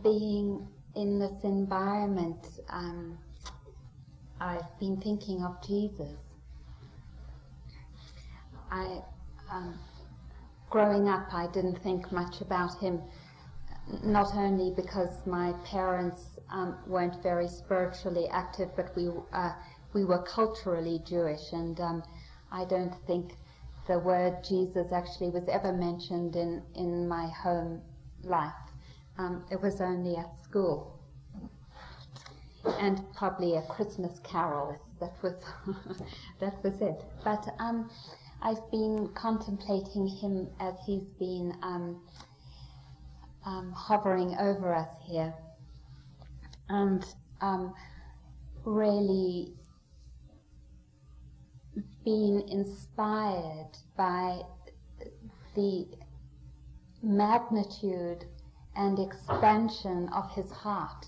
Being in this environment, I've been thinking of Jesus. Growing up, I didn't think much about him, not only because my parents weren't very spiritually active, but we were culturally Jewish, and I don't think the word Jesus actually was ever mentioned in my home life. It was only at school, and probably a Christmas carol. That was that was it. But I've been contemplating him as he's been hovering over us here, and really being inspired by the magnitude and expansion of his heart.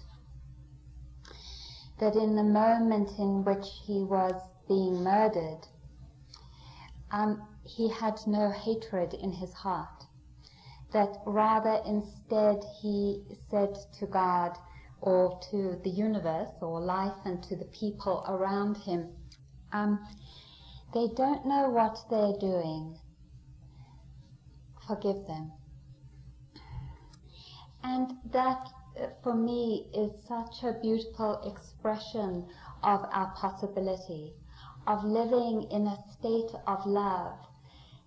That in the moment in which he was being murdered, he had no hatred in his heart. That rather instead he said to God, or to the universe or life, and to the people around him, they don't know what they're doing. Forgive them. And that, for me, is such a beautiful expression of our possibility of living in a state of love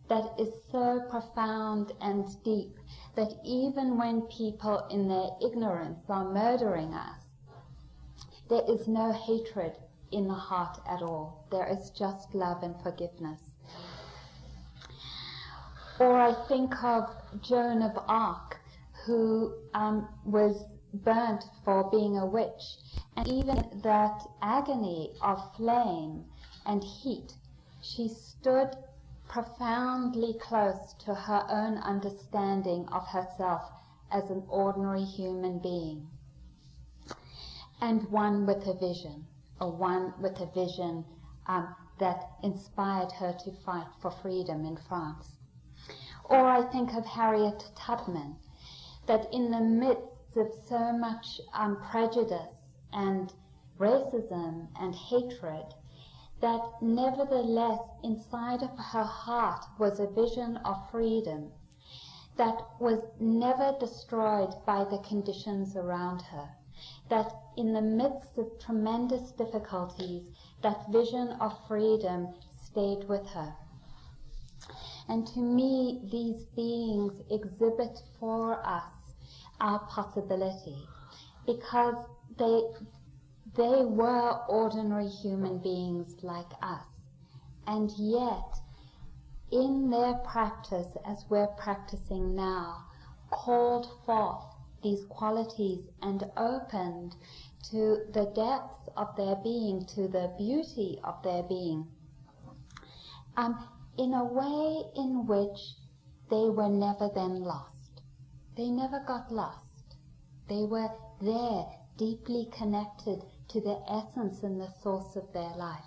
that is so profound and deep that even when people in their ignorance are murdering us, there is no hatred in the heart at all. There is just love and forgiveness. Or I think of Joan of Arc, who was burnt for being a witch, and even that agony of flame and heat, she stood profoundly close to her own understanding of herself as an ordinary human being, and one with a vision, that inspired her to fight for freedom in France. Or I think of Harriet Tubman, that in the midst of so much prejudice and racism and hatred, that nevertheless inside of her heart was a vision of freedom that was never destroyed by the conditions around her. That in the midst of tremendous difficulties, that vision of freedom stayed with her. And to me, these beings exhibit for us our possibility, because they were ordinary human beings like us, and yet in their practice, as we're practicing now, called forth these qualities and opened to the depths of their being, to the beauty of their being, in a way in which they were never then lost. They never got lost. They were there, deeply connected to the essence and the source of their life.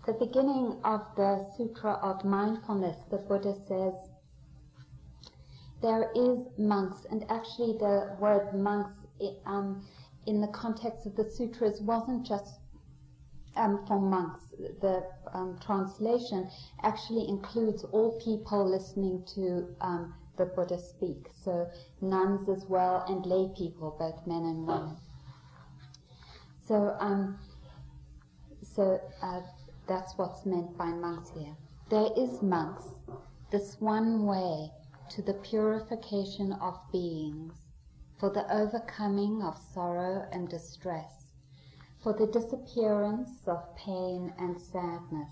The beginning of the Sutra of Mindfulness, the Buddha says, there is monks, and actually the word monks in the context of the sutras wasn't just for monks. The translation actually includes all people listening to the Buddha speak, so nuns as well and lay people, both men and women. So that's what's meant by monks here. There is, monks, this one way to the purification of beings, for the overcoming of sorrow and distress, for the disappearance of pain and sadness,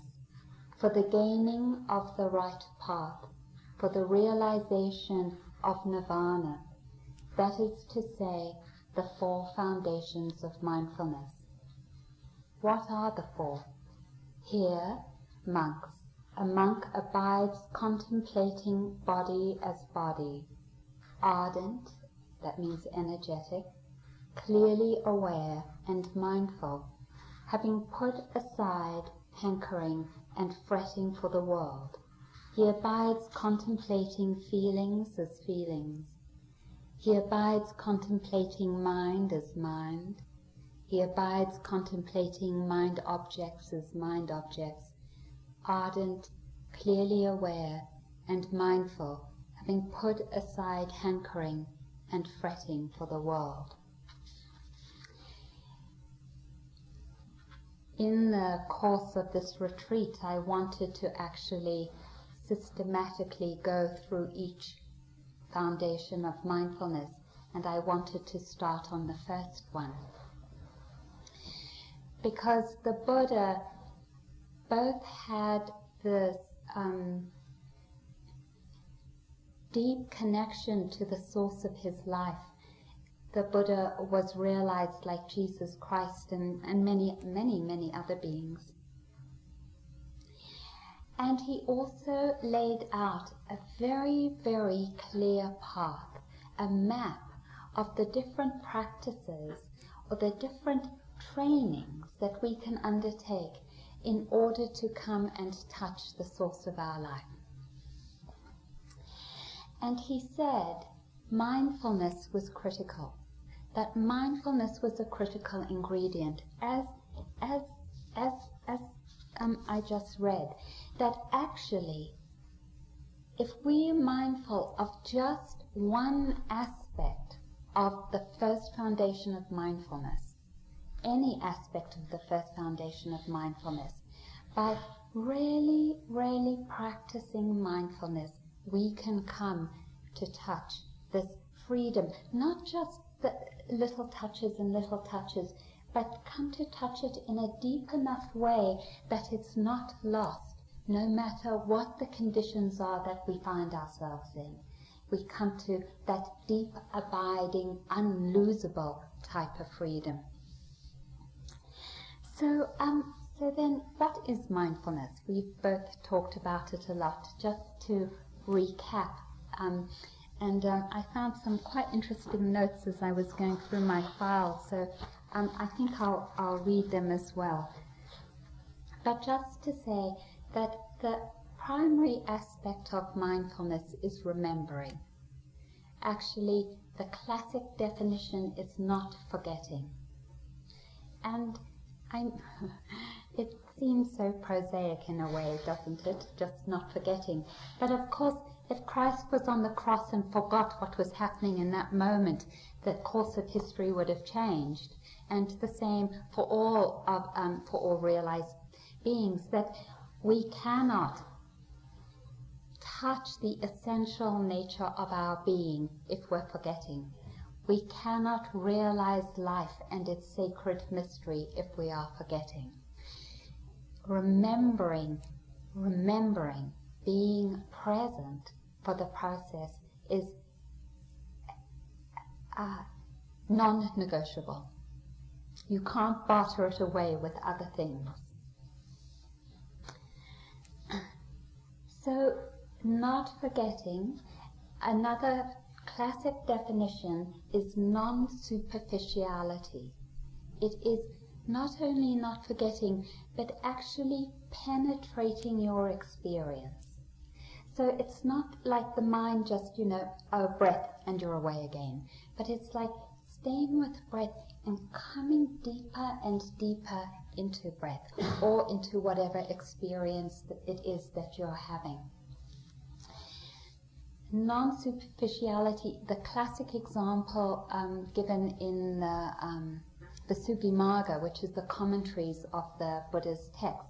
for the gaining of the right path, for the realization of nirvana, that is to say, the 4 foundations of mindfulness. What are the 4? Here, monks. A monk abides contemplating body as body, ardent, that means energetic, clearly aware and mindful, having put aside hankering and fretting for the world. He abides contemplating feelings as feelings. He abides contemplating mind as mind. He abides contemplating mind objects as mind objects, ardent, clearly aware, and mindful, having put aside hankering and fretting for the world. In the course of this retreat, I wanted to actually systematically go through each foundation of mindfulness, and I wanted to start on the first one. Because the Buddha both had this deep connection to the source of his life. The Buddha was realized like Jesus Christ and many other beings. And he also laid out a very, very clear path, a map of the different practices or the different trainings that we can undertake in order to come and touch the source of our life. And he said mindfulness was critical, that mindfulness was a critical ingredient, as I just read, that actually if we are mindful of just one aspect of the first foundation of mindfulness, any aspect of the first foundation of mindfulness, by really, really practicing mindfulness, we can come to touch this freedom, not just the little touches, but come to touch it in a deep enough way that it's not lost, no matter what the conditions are that we find ourselves in. We come to that deep, abiding, unlosable type of freedom. So then, what is mindfulness? We've both talked about it a lot. Just to recap, I found some quite interesting notes as I was going through my files, so I think I'll read them as well. But just to say that the primary aspect of mindfulness is remembering. Actually, the classic definition is not forgetting. And it seems so prosaic in a way, doesn't it? Just not forgetting. But of course, if Christ was on the cross and forgot what was happening in that moment, the course of history would have changed. And the same for all realized beings, that we cannot touch the essential nature of our being if we're forgetting. We cannot realize life and its sacred mystery if we are forgetting. Remembering, being present for the process is non-negotiable. You can't barter it away with other things. So, not forgetting, another classic definition is non-superficiality. It is not only not forgetting, but actually penetrating your experience. So it's not like the mind just, breath and you're away again. But it's like staying with breath and coming deeper and deeper into breath or into whatever experience that it is that you're having. Non-superficiality, the classic example given in the Sugimagga, which is the commentaries of the Buddha's text,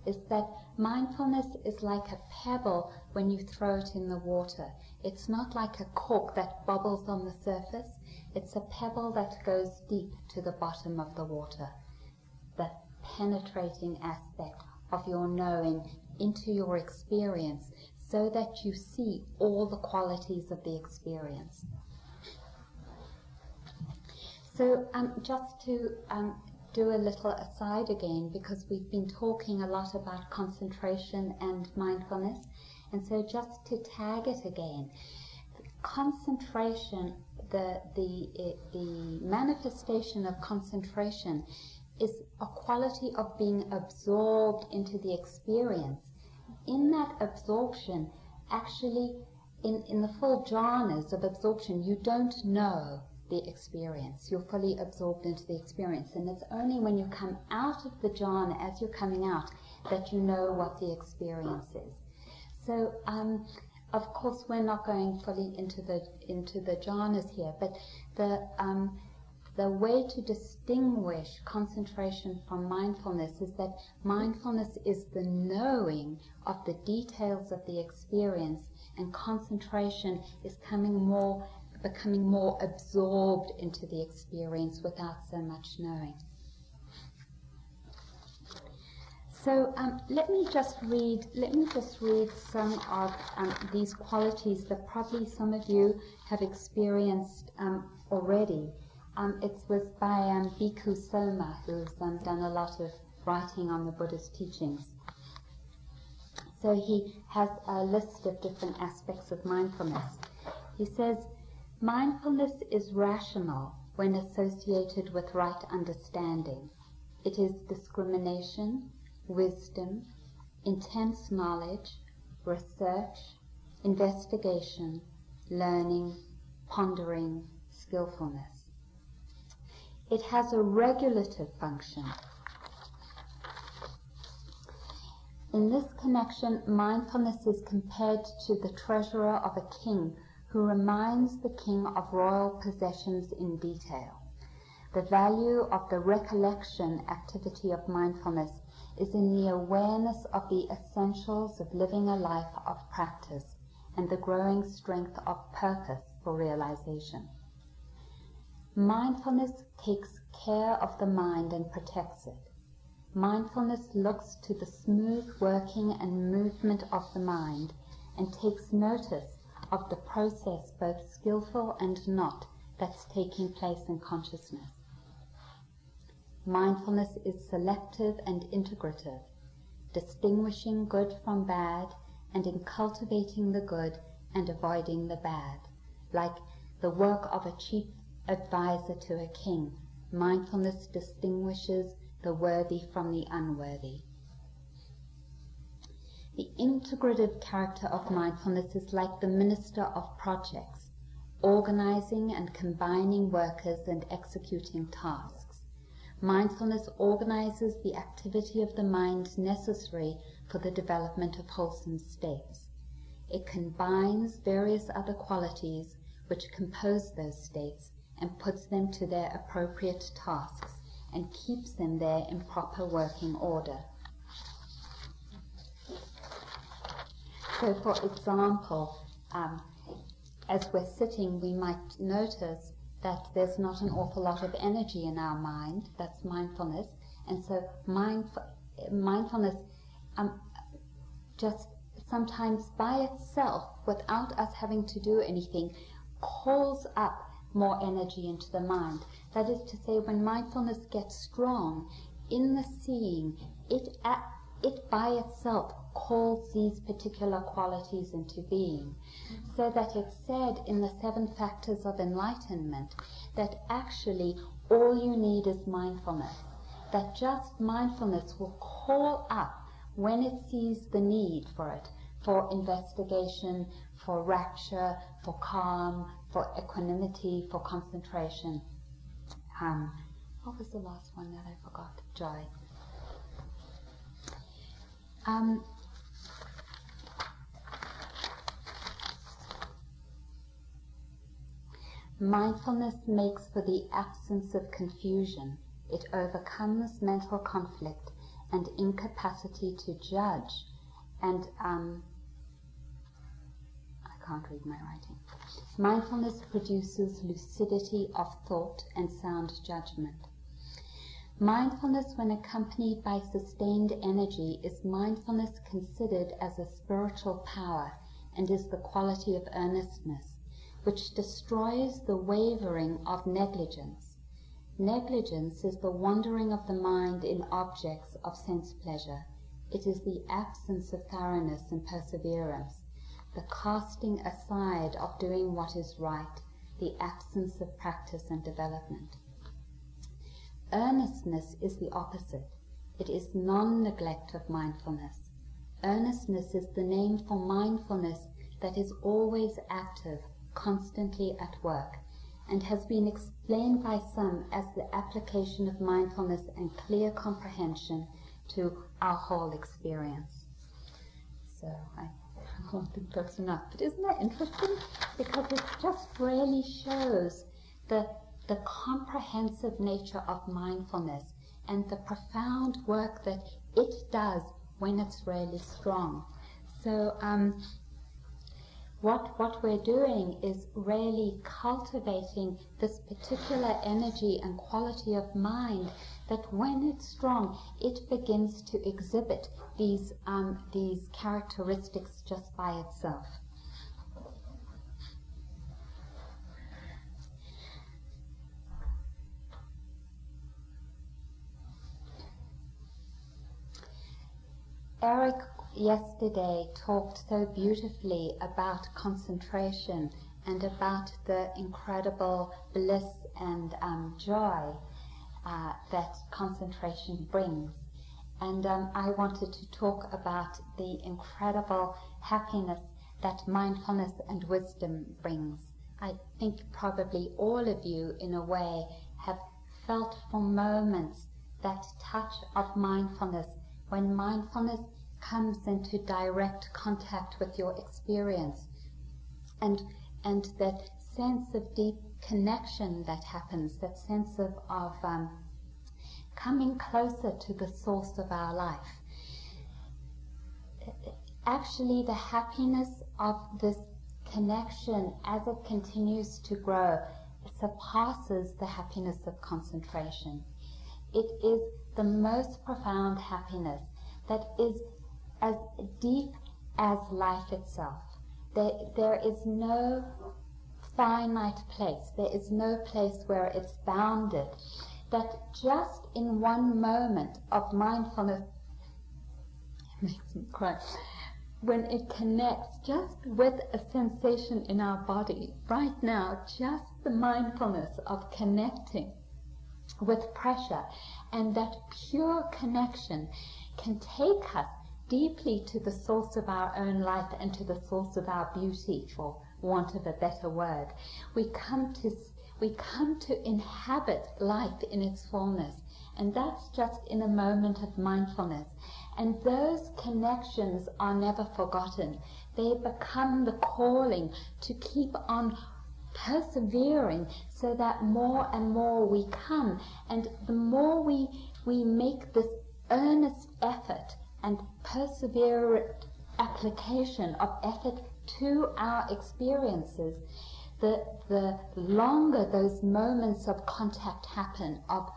is that mindfulness is like a pebble when you throw it in the water. It's not like a cork that bubbles on the surface. It's a pebble that goes deep to the bottom of the water. The penetrating aspect of your knowing into your experience, so that you see all the qualities of the experience. So just to do a little aside again, because we've been talking a lot about concentration and mindfulness, and so just to tag it again, concentration, the manifestation of concentration is a quality of being absorbed into the experience. In that absorption, actually, in the full jhanas of absorption, you don't know the experience. You're fully absorbed into the experience. And it's only when you come out of the jhana, as you're coming out, that you know what the experience is. So, of course, we're not going fully into the jhanas here, but the way to distinguish concentration from mindfulness is that mindfulness is the knowing of the details of the experience, and concentration is becoming more absorbed into the experience without so much knowing. So let me just read some of these qualities that probably some of you have experienced already. It was by Bhikkhu Soma, who's done a lot of writing on the Buddha's teachings. So he has a list of different aspects of mindfulness. He says, mindfulness is rational when associated with right understanding. It is discrimination, wisdom, intense knowledge, research, investigation, learning, pondering, skillfulness. It has a regulative function. In this connection, mindfulness is compared to the treasurer of a king who reminds the king of royal possessions in detail. The value of the recollection activity of mindfulness is in the awareness of the essentials of living a life of practice and the growing strength of purpose for realization. Mindfulness takes care of the mind and protects it. Mindfulness looks to the smooth working and movement of the mind and takes notice of the process, both skillful and not, that's taking place in consciousness. Mindfulness is selective and integrative, distinguishing good from bad and in cultivating the good and avoiding the bad. Like the work of a chief advisor to a king, mindfulness distinguishes the worthy from the unworthy. The integrative character of mindfulness is like the minister of projects, organizing and combining workers and executing tasks. Mindfulness organizes the activity of the mind necessary for the development of wholesome states. It combines various other qualities which compose those states and puts them to their appropriate tasks and keeps them there in proper working order. So, for example, as we're sitting, we might notice that there's not an awful lot of energy in our mind. That's mindfulness. And so mindfulness just sometimes by itself, without us having to do anything, calls up more energy into the mind. That is to say, when mindfulness gets strong in the seeing, it by itself calls these particular qualities into being. So that it's said in the 7 factors of enlightenment that actually all you need is mindfulness. That just mindfulness will call up when it sees the need for it, for investigation, for rapture, for calm, for equanimity, for concentration. What was the last one that I forgot? Joy. Mindfulness makes for the absence of confusion. It overcomes mental conflict and incapacity to judge. And I can't read my writing. Mindfulness produces lucidity of thought and sound judgment. Mindfulness, when accompanied by sustained energy, is mindfulness considered as a spiritual power and is the quality of earnestness, which destroys the wavering of negligence. Negligence is the wandering of the mind in objects of sense pleasure. It is the absence of thoroughness and perseverance, the casting aside of doing what is right, the absence of practice and development. Earnestness is the opposite. It is non-neglect of mindfulness. Earnestness is the name for mindfulness that is always active, constantly at work, and has been explained by some as the application of mindfulness and clear comprehension to our whole experience. So I don't think that's enough. But isn't that interesting? Because it just really shows the comprehensive nature of mindfulness and the profound work that it does when it's really strong. So what we're doing is really cultivating this particular energy and quality of mind that when it's strong, it begins to exhibit these characteristics just by itself. Eric yesterday talked so beautifully about concentration and about the incredible bliss and joy that concentration brings. And I wanted to talk about the incredible happiness that mindfulness and wisdom brings. I think probably all of you, in a way, have felt for moments that touch of mindfulness, when mindfulness comes into direct contact with your experience, and that sense of deep connection that happens, that sense of coming closer to the source of our life. Actually, the happiness of this connection, as it continues to grow, surpasses the happiness of concentration. It is the most profound happiness that is as deep as life itself. There is no finite place. There is no place where it's bounded. That just in one moment of mindfulness, it makes me cry, when it connects just with a sensation in our body, right now, just the mindfulness of connecting with pressure, and that pure connection can take us deeply to the source of our own life and to the source of our beauty, for want of a better word. We come to inhabit life in its fullness, and that's just in a moment of mindfulness. And those connections are never forgotten. They become the calling to keep on persevering, so that more and more we come, and the more we make this earnest effort and perseverant application of effort to our experiences, the longer those moments of contact happen, of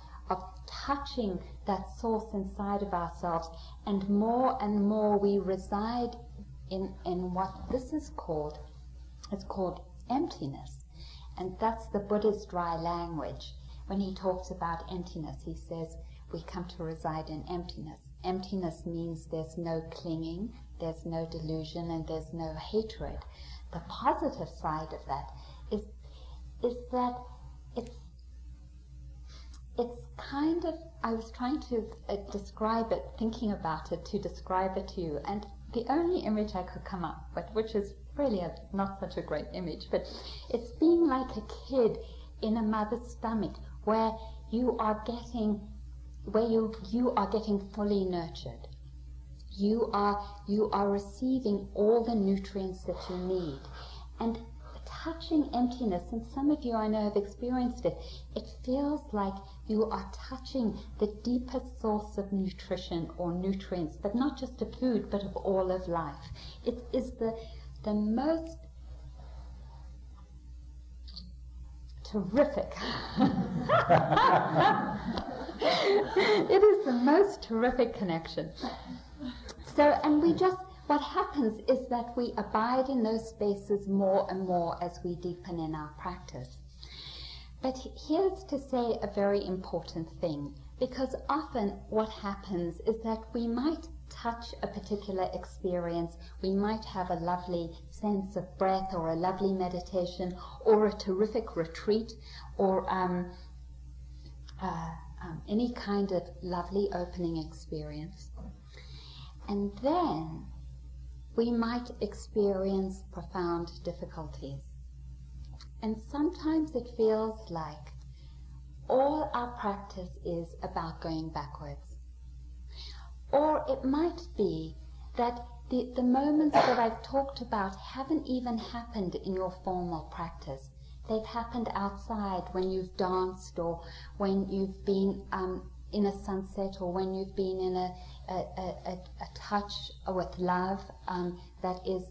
touching that source inside of ourselves, and more we reside in what this is called. It's called emptiness. And that's the Buddha's dry language. When he talks about emptiness, he says we come to reside in emptiness. Emptiness means there's no clinging, there's no delusion, and there's no hatred. The positive side of that is that it's kind of, I was trying to describe it, thinking about it, to describe it to you, and the only image I could come up with, which is really not such a great image, but it's being like a kid in a mother's stomach, where you are getting fully nurtured. You are receiving all the nutrients that you need. And touching emptiness, and some of you I know have experienced it, it feels like you are touching the deepest source of nutrition or nutrients, but not just of food, but of all of life. It is the most terrific it is the most terrific connection. So, and what happens is that we abide in those spaces more and more as we deepen in our practice. But here's to say a very important thing, because often what happens is that we might touch a particular experience, we might have a lovely sense of breath, or a lovely meditation, or a terrific retreat, or any kind of lovely opening experience. And then we might experience profound difficulties. And sometimes it feels like all our practice is about going backwards. Or it might be that the moments that I've talked about haven't even happened in your formal practice. They've happened outside, when you've danced, or when you've been in a sunset, or when you've been in a touch with love that is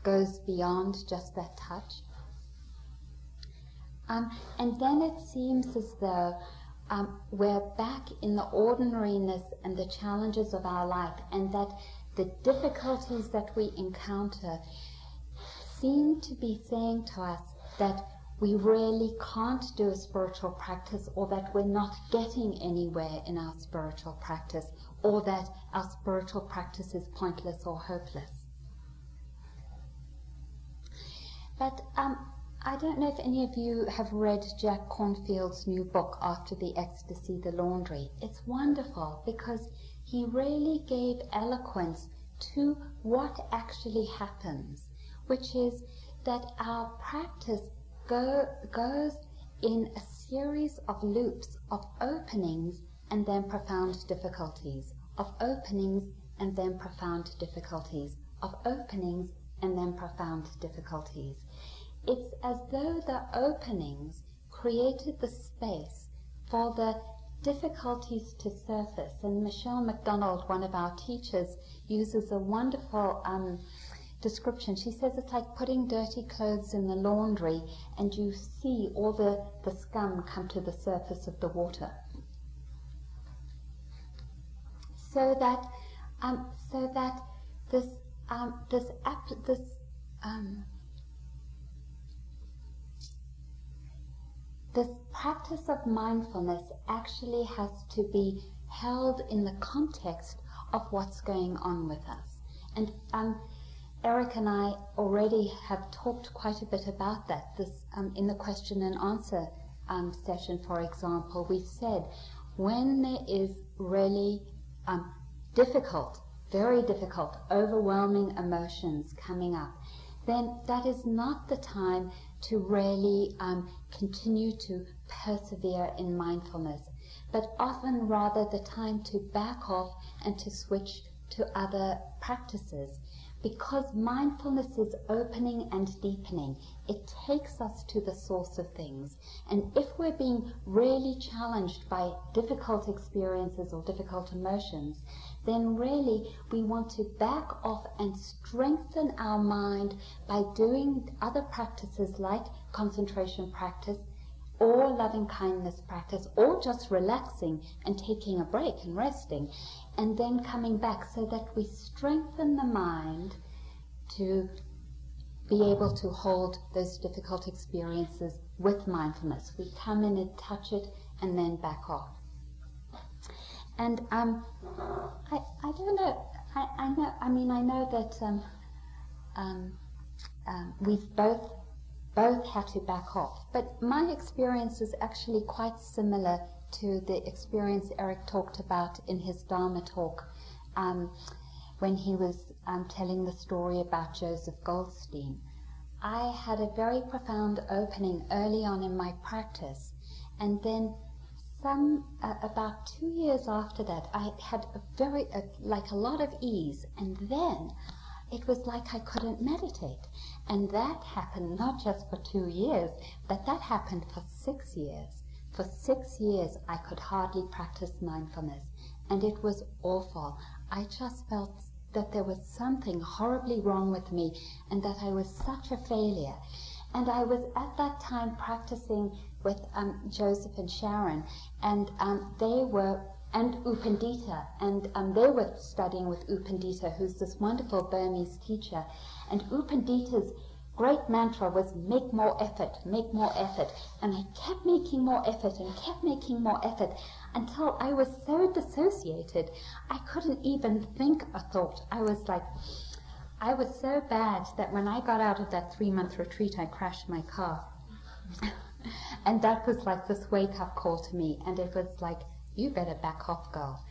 goes beyond just that touch. And then it seems as though we're back in the ordinariness and the challenges of our life, and that the difficulties that we encounter seem to be saying to us that we really can't do a spiritual practice, or that we're not getting anywhere in our spiritual practice, or that our spiritual practice is pointless or hopeless. But I don't know if any of you have read Jack Cornfield's new book, After the Ecstasy, The Laundry. It's wonderful because he really gave eloquence to what actually happens, which is that our practice goes in a series of loops of openings and then profound difficulties, of openings and then profound difficulties, of openings and then profound difficulties. It's as though the openings created the space for the difficulties to surface. And Michelle McDonald, one of our teachers, uses a wonderful description. She says it's like putting dirty clothes in the laundry and you see all the scum come to the surface of the water. So that this practice of mindfulness actually has to be held in the context of what's going on with us. And Eric and I already have talked quite a bit about that. In the question and answer session, for example, we've said when there is really difficult, very difficult, overwhelming emotions coming up, then that is not the time to really continue to persevere in mindfulness, but often rather the time to back off and to switch to other practices. Because mindfulness is opening and deepening, it takes us to the source of things. And if we're being really challenged by difficult experiences or difficult emotions, then really we want to back off and strengthen our mind by doing other practices like concentration practice, or loving kindness practice, or just relaxing and taking a break and resting, and then coming back, so that we strengthen the mind to be able to hold those difficult experiences with mindfulness. We come in and touch it and then back off. And I don't know. I know that we've both had to back off. But my experience is actually quite similar to the experience Eric talked about in his Dharma talk when he was telling the story about Joseph Goldstein. I had a very profound opening early on in my practice, and then about 2 years after that, I had a lot of ease, and then it was like I couldn't meditate. And that happened not just for 2 years, but that happened for 6 years. For 6 years, I could hardly practice mindfulness, and it was awful. I just felt that there was something horribly wrong with me, and that I was such a failure. And I was at that time practicing with Joseph and Sharon, and and U Pandita, and they were studying with U Pandita, who's this wonderful Burmese teacher. And U Pandita's great mantra was make more effort, and I kept making more effort and kept making more effort until I was so dissociated I couldn't even think a thought. I was so bad that when I got out of that 3-month retreat, I crashed my car. And that was like this wake-up call to me, and it was like, you better back off, girl.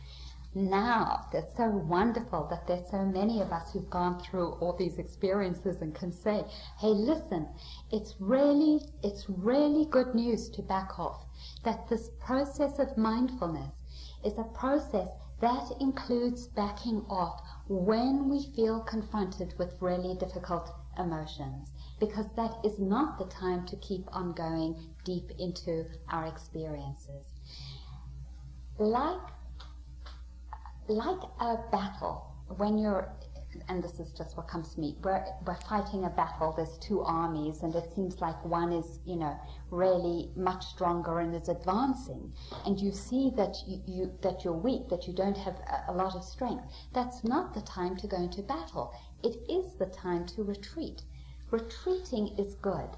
Now, it's so wonderful that there's so many of us who've gone through all these experiences and can say, hey, listen, it's really good news to back off. That this process of mindfulness is a process that includes backing off when we feel confronted with really difficult emotions, because that is not the time to keep on going deep into our experiences. Like a battle, when you're, and this is just what comes to me, we're fighting a battle, there's two armies, and it seems like one is, really much stronger and is advancing, and you see that that you're weak, that you don't have a lot of strength. That's not the time to go into battle. It is the time to retreat. Retreating is good.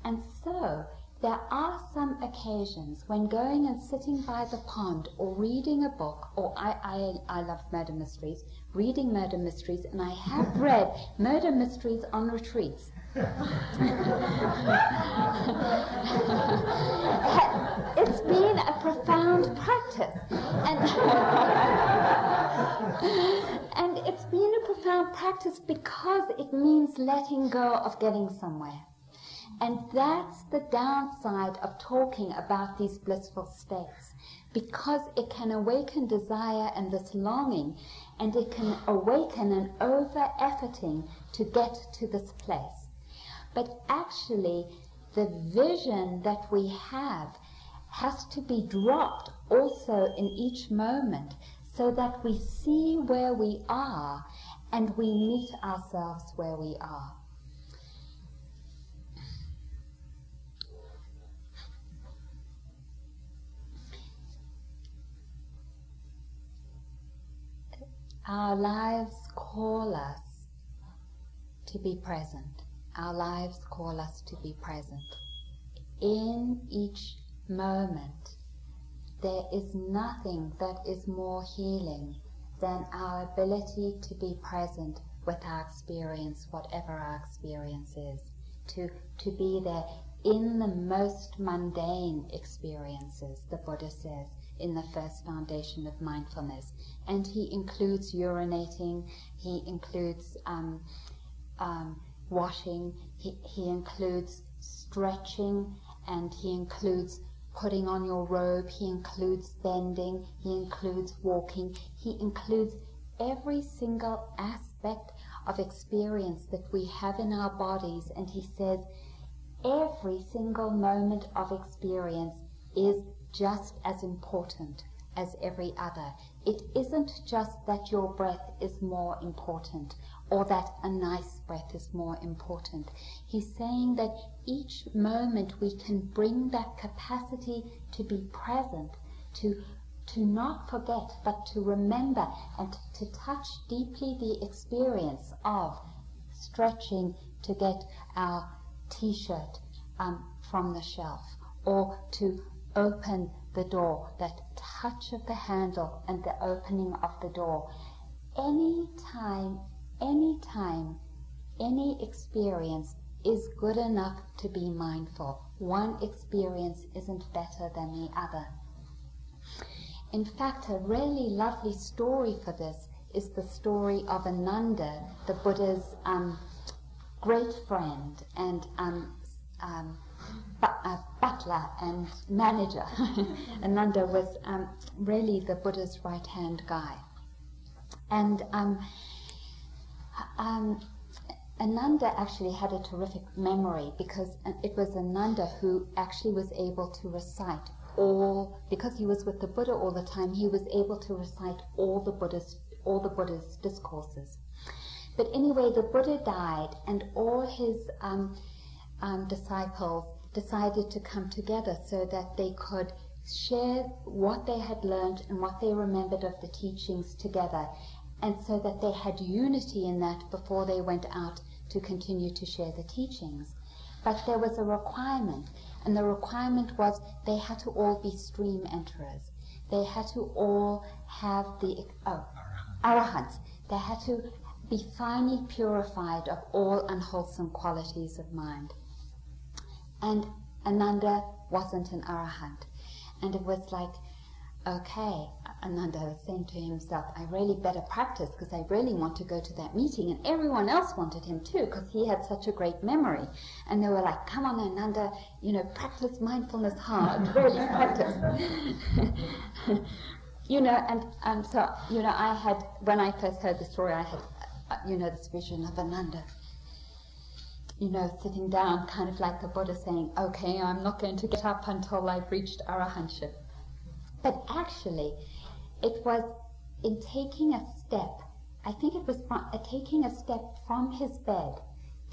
And so there are some occasions when going and sitting by the pond or reading a book, or I love murder mysteries, reading murder mysteries, and I have read murder mysteries on retreats. It's been a profound practice. And it's been a profound practice because it means letting go of getting somewhere. And that's the downside of talking about these blissful states, because it can awaken desire and this longing, and it can awaken an over-efforting to get to this place. But actually, the vision that we have has to be dropped also in each moment, so that we see where we are and we meet ourselves where we are. Our lives call us to be present. Our lives call us to be present. In each moment, there is nothing that is more healing than our ability to be present with our experience, whatever our experience is. To be there in the most mundane experiences, the Buddha says, in the first foundation of mindfulness. And he includes urinating, he includes washing, he includes stretching, and he includes putting on your robe, he includes bending, he includes walking, he includes every single aspect of experience that we have in our bodies. And he says every single moment of experience is just as important as every other. It isn't just that your breath is more important or that a nice breath is more important. He's saying that each moment we can bring that capacity to be present, to not forget, but to remember and to touch deeply the experience of stretching to get our t-shirt from the shelf, or to open the door, that touch of the handle and the opening of the door. Any experience is good enough to be mindful. One experience isn't better than the other. In fact, a really lovely story for this is the story of Ananda, the Buddha's great friend and butler and manager. Ananda was really the Buddha's right-hand guy. And Ananda actually had a terrific memory, because it was Ananda who actually was able to recite because he was with the Buddha all the time, he was able to recite all the Buddha's discourses. But anyway, the Buddha died, and all his disciples decided to come together so that they could share what they had learned and what they remembered of the teachings together, and so that they had unity in that before they went out to continue to share the teachings. But there was a requirement, and the requirement was they had to all be stream enterers. They had to all have the arahants. They had to be finely purified of all unwholesome qualities of mind. And Ananda wasn't an arahant. And it was like, okay, Ananda was saying to himself, I really better practice because I really want to go to that meeting. And everyone else wanted him too because he had such a great memory. And they were like, come on, Ananda, practice mindfulness hard, really practice. I had, when I first heard the story, I had, this vision of Ananda, sitting down, kind of like the Buddha saying, okay, I'm not going to get up until I've reached arahantship. But actually, it was in taking a step, I think it was taking a step from his bed,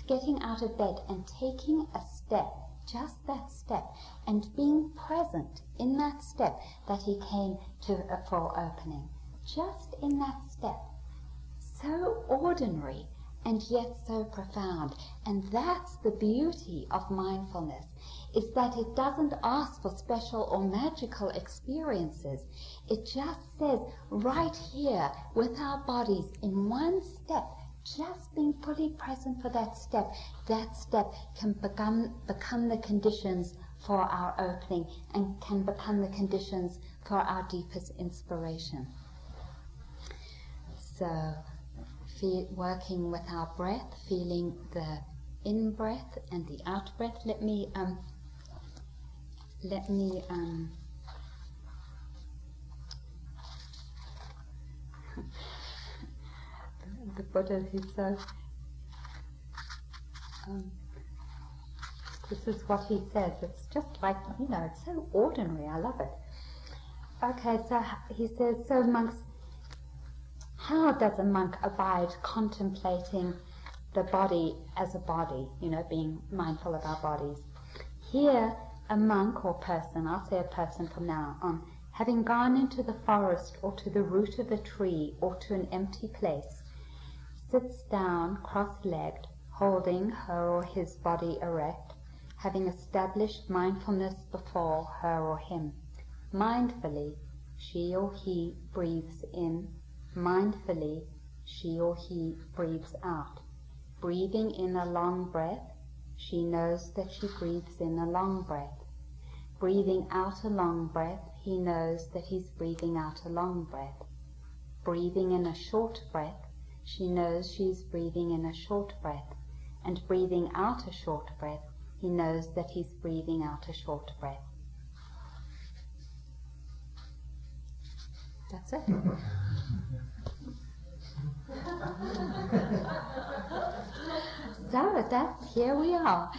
getting out of bed and taking a step, just that step, and being present in that step that he came to a full opening. Just in that step. So ordinary and yet so profound. And that's the beauty of mindfulness, is that it doesn't ask for special or magical experiences. It just says, right here with our bodies in one step, just being fully present for that step can become the conditions for our opening and can become the conditions for our deepest inspiration. So, working with our breath, feeling the in-breath and the out-breath. Let me the Buddha, he's so this is what he says. It's just like, it's so ordinary. I love it. Okay, so he says, so monks, how does a monk abide contemplating the body as a body, being mindful of our bodies? Here, a monk or person, I'll say a person from now on, having gone into the forest or to the root of a tree or to an empty place, sits down cross-legged, holding her or his body erect, having established mindfulness before her or him. Mindfully, she or he breathes in. Mindfully, she or he breathes out. Breathing in a long breath, she knows that she breathes in a long breath. Breathing out a long breath, he knows that he's breathing out a long breath. Breathing in a short breath, she knows she's breathing in a short breath. And breathing out a short breath, he knows that he's breathing out a short breath. That's it. So here we are.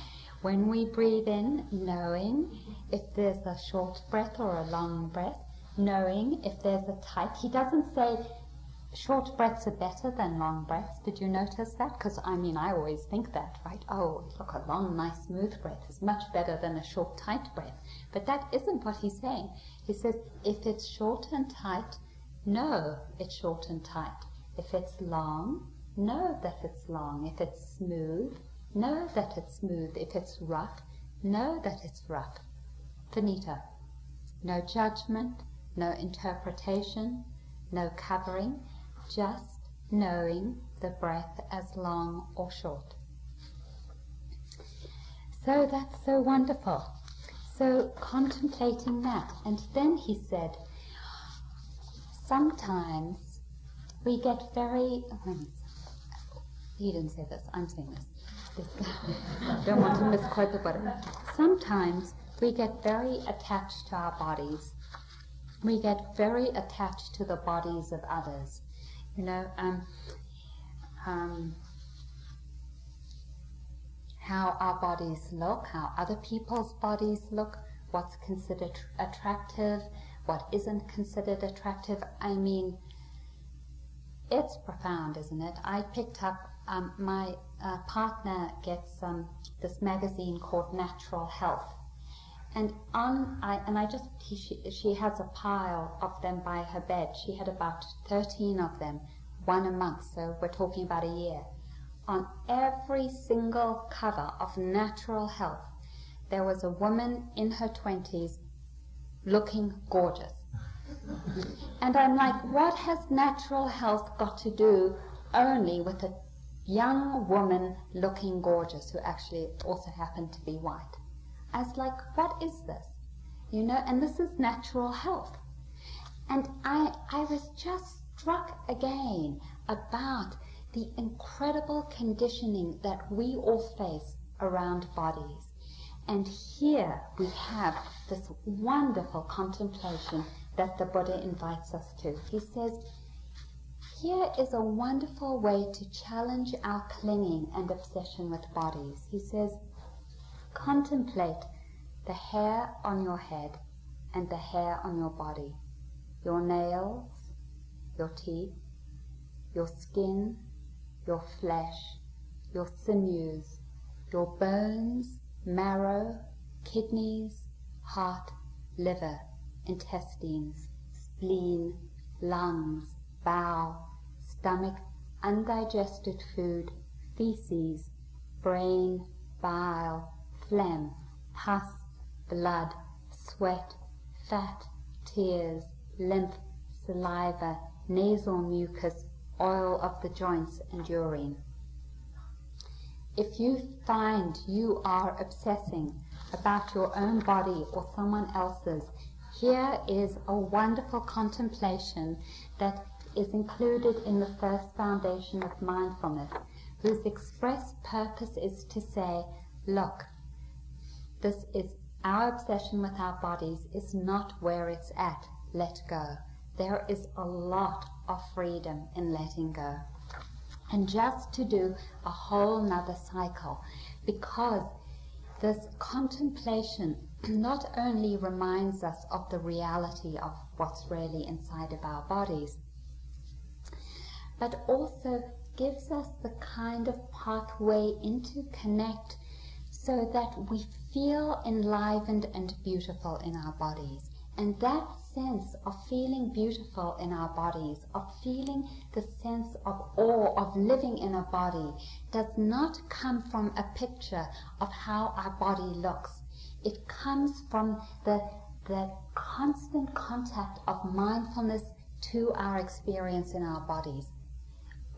When we breathe in, knowing if there's a short breath or a long breath, knowing if there's a tight. He doesn't say short breaths are better than long breaths. Did you notice that? Because I always think that, right? Oh, look, a long, nice, smooth breath is much better than a short, tight breath. But that isn't what he's saying. He says, if it's short and tight, know it's short and tight. If it's long, know that it's long. If it's smooth, know that it's smooth. If it's rough, know that it's rough. Finito. No judgment, no interpretation, no covering, just knowing the breath as long or short. So that's so wonderful. So contemplating that. And then he said, sometimes we get very... he didn't say this, I'm saying this. Don't want to misquote the Buddha. Sometimes we get very attached to our bodies. We get very attached to the bodies of others. How our bodies look, how other people's bodies look, what's considered attractive, what isn't considered attractive. It's profound, isn't it? I picked up, my partner gets this magazine called Natural Health. And she has a pile of them by her bed. She had about 13 of them, one a month, so we're talking about a year. On every single cover of Natural Health, there was a woman in her 20s looking gorgeous. And I'm like, what has Natural Health got to do only with a young woman looking gorgeous who actually also happened to be white? as like, what is this? You know, and this is natural health. And I was just struck again about the incredible conditioning that we all face around bodies. And here we have this wonderful contemplation that the Buddha invites us to. He says, here is a wonderful way to challenge our clinging and obsession with bodies. He says, contemplate the hair on your head and the hair on your body, your nails, your teeth, your skin, your flesh, your sinews, your bones, marrow, kidneys, heart, liver, intestines, spleen, lungs, bowel, stomach, undigested food, feces, brain, bile, phlegm, pus, blood, sweat, fat, tears, lymph, saliva, nasal mucus, oil of the joints, and urine. If you find you are obsessing about your own body or someone else's, here is a wonderful contemplation that is included in the first foundation of mindfulness, whose express purpose is to say, look, this is our obsession with our bodies is not where it's at. Let go. There is a lot of freedom in letting go. And just to do a whole nother cycle, because this contemplation not only reminds us of the reality of what's really inside of our bodies, but also gives us the kind of pathway into connect so that we feel enlivened and beautiful in our bodies. And that sense of feeling beautiful in our bodies, of feeling the sense of awe of living in a body, does not come from a picture of how our body looks. It comes from the constant contact of mindfulness to our experience in our bodies.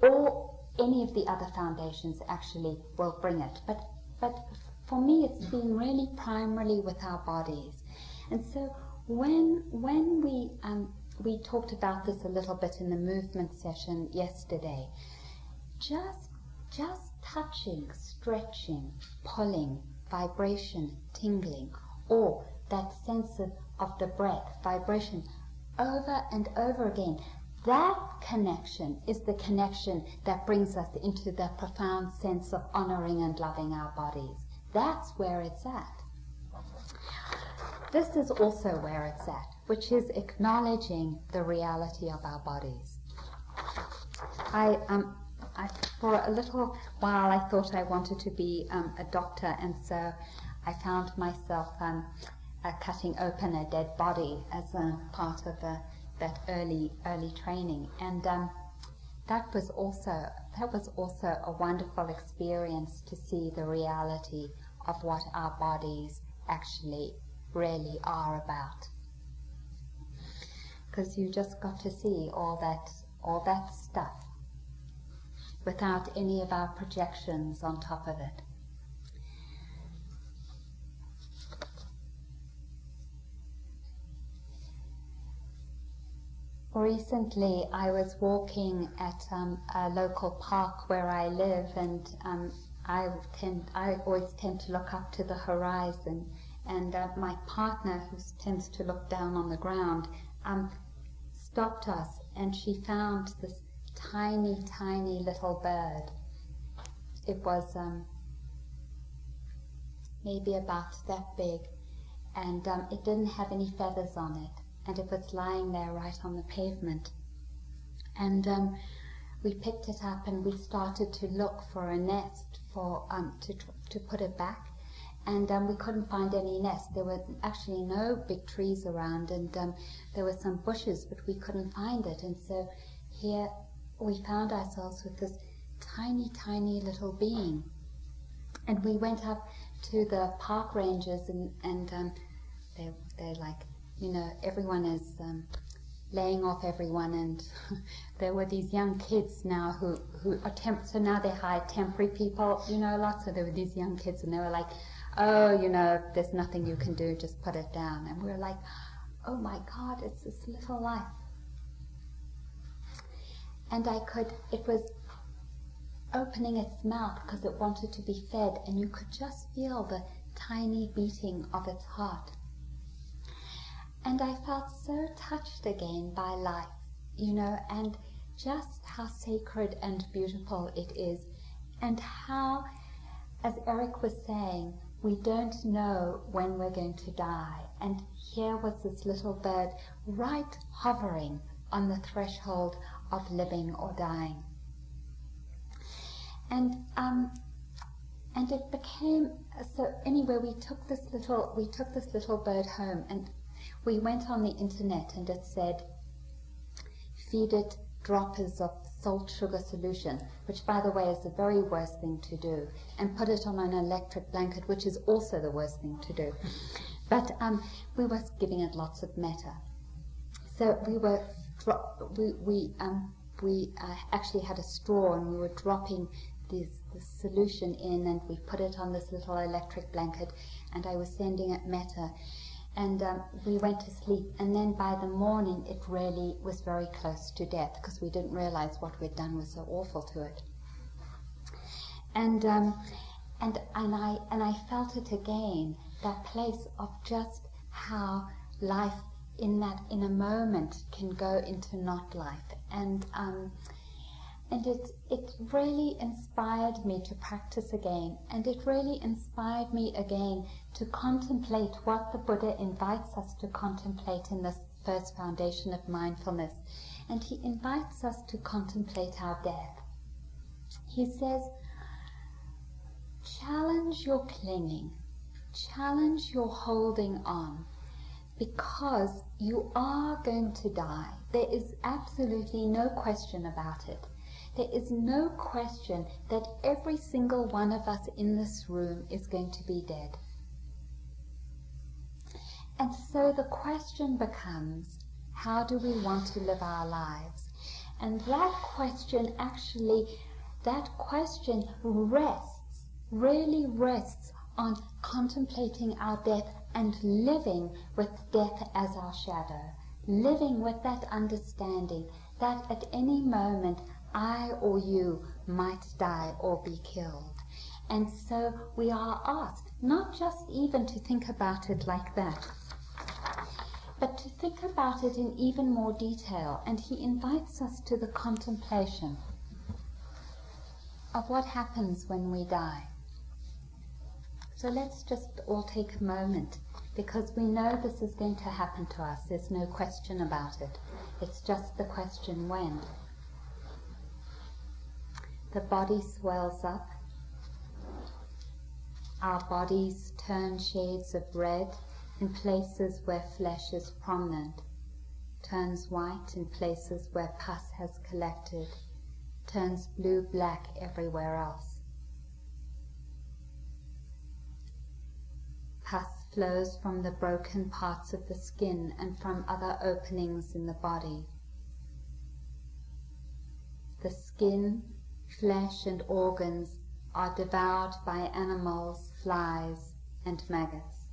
Or any of the other foundations actually will bring it. But for me it's been really primarily with our bodies. And so when we talked about this a little bit in the movement session yesterday, just touching, stretching, pulling, vibration, tingling, or that sense of the breath, vibration, over and over again, that connection is the connection that brings us into the profound sense of honoring and loving our bodies. That's where it's at. This is also where it's at, which is acknowledging the reality of our bodies. For a little while I thought I wanted to be a doctor, and so I found myself cutting open a dead body as a part of that early training, and that was also a wonderful experience to see the reality of what our bodies actually really are about, because you just got to see all that stuff without any of our projections on top of it. Recently I was walking at a local park where I live, and I always tend to look up to the horizon, and my partner, who tends to look down on the ground, stopped us, and she found this tiny little bird. It was maybe about that big, and it didn't have any feathers on it, and it was lying there right on the pavement. And we picked it up and we started to look for a nest for to put it back, and we couldn't find any nest. There were actually no big trees around, and there were some bushes, but we couldn't find it. And so here we found ourselves with this tiny little being. And we went up to the park rangers, and they're like, you know, everyone is laying off everyone, and there were these young kids now who are so now they hire temporary people, you know, a lot. So there were these young kids, and they were like, oh, there's nothing you can do, just put it down. And we're like, oh my God, it's this little life. And it was opening its mouth because it wanted to be fed, and you could just feel the tiny beating of its heart. And I felt so touched again by life, and just how sacred and beautiful it is, and how, as Eric was saying, we don't know when we're going to die. And here was this little bird right hovering on the threshold of living or dying. And it became, so anyway, we took this little bird home, and we went on the internet, and it said, feed it droppers of salt sugar solution, which by the way is the very worst thing to do, and put it on an electric blanket, which is also the worst thing to do. But we were giving it lots of metta. So we actually had a straw, and we were dropping this solution in, and we put it on this little electric blanket, and I was sending it metta. And we went to sleep, and then by the morning it really was very close to death, because we didn't realize what we'd done was so awful to it. And I felt it again, that place of just how life in a moment can go into not life. And it really inspired me to practice again, and it really inspired me again to contemplate what the Buddha invites us to contemplate in this first foundation of mindfulness. And he invites us to contemplate our death. He says, challenge your clinging, challenge your holding on, because you are going to die. There is absolutely no question about it. There is no question that every single one of us in this room is going to be dead. And so the question becomes, how do we want to live our lives? And that question really rests on contemplating our death and living with death as our shadow, living with that understanding that at any moment I or you might die or be killed. And so we are asked not just even to think about it like that, but to think about it in even more detail. And he invites us to the contemplation of what happens when we die. So let's just all take a moment, because we know this is going to happen to us. There's no question about it. It's just the question when. The body swells up. Our bodies turn shades of red in places where flesh is prominent, turns white in places where pus has collected, turns blue-black everywhere else. Pus flows from the broken parts of the skin and from other openings in the body. The skin, flesh and organs are devoured by animals, flies, and maggots.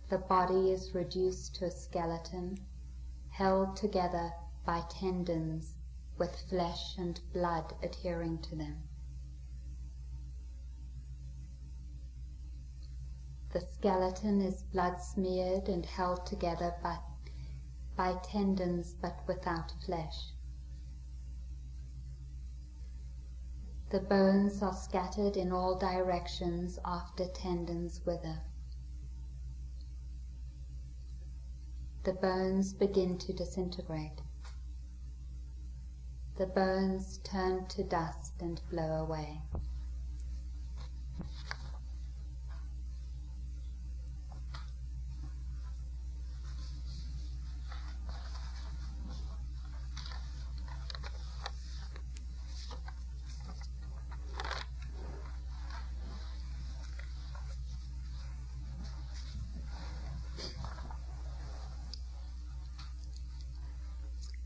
The body is reduced to a skeleton, held together by tendons with flesh and blood adhering to them. The skeleton is blood-smeared and held together by tendons but without flesh. The bones are scattered in all directions after tendons wither. The bones begin to disintegrate. The bones turn to dust and blow away.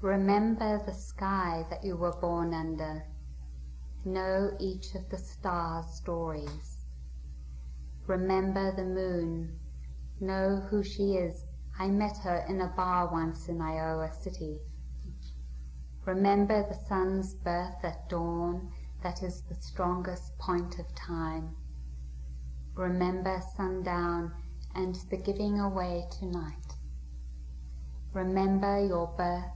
Remember the sky that you were born under. Know each of the stars' stories. Remember the moon. Know who she is. I met her in a bar once in Iowa City. Remember the sun's birth at dawn, that is the strongest point of time. Remember sundown and the giving away tonight. Remember your birth,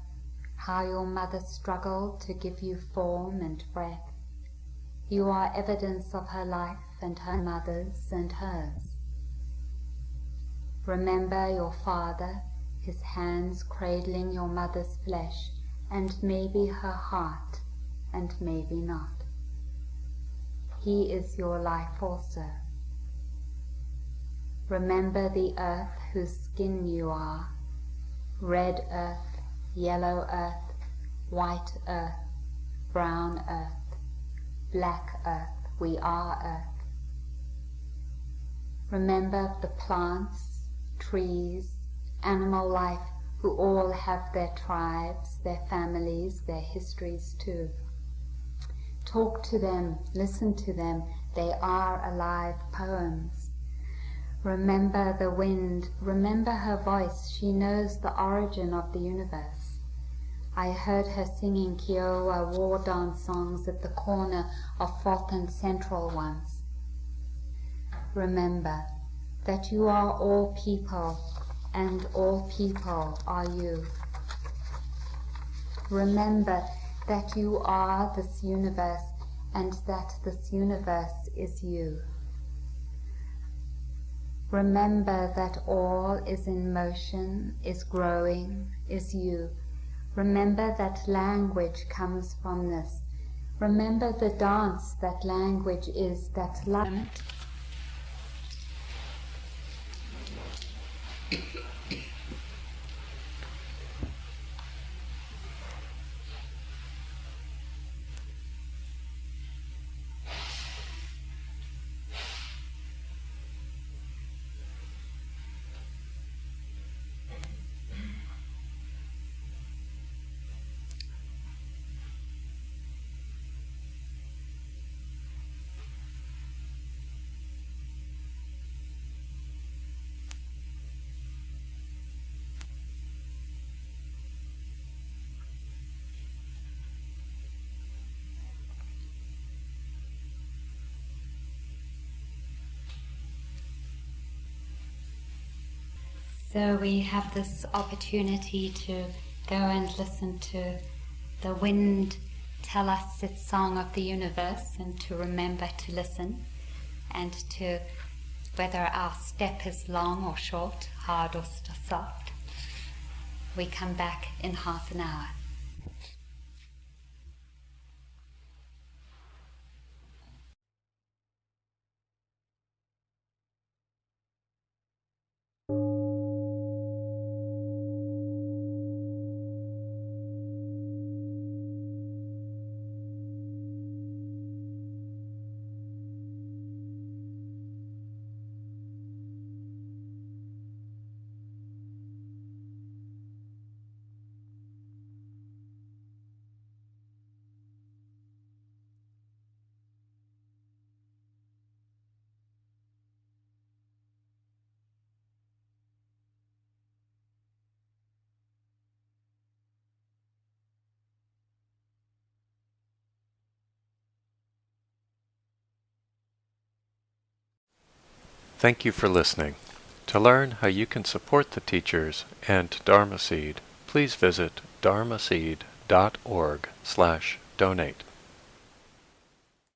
how your mother struggled to give you form and breath. You are evidence of her life and her mother's and hers. Remember your father, his hands cradling your mother's flesh, and maybe her heart, and maybe not. He is your life also. Remember the earth whose skin you are, red earth, yellow earth, white earth, brown earth, black earth, we are earth. Remember the plants, trees, animal life, who all have their tribes, their families, their histories too. Talk to them, listen to them, they are alive poems. Remember the wind, remember her voice, she knows the origin of the universe. I heard her singing Kiowa war dance songs at the corner of 4th and Central once. Remember that you are all people, and all people are you. Remember that you are this universe, and that this universe is you. Remember that all is in motion, is growing, is you. Remember that language comes from this. Remember the dance that language is, that light. So we have this opportunity to go and listen to the wind tell us its song of the universe, and to remember to listen, and to, whether our step is long or short, hard or soft, we come back in half an hour. Thank you for listening. To learn how you can support the teachers and Dharma Seed, please visit dharmaseed.org/donate.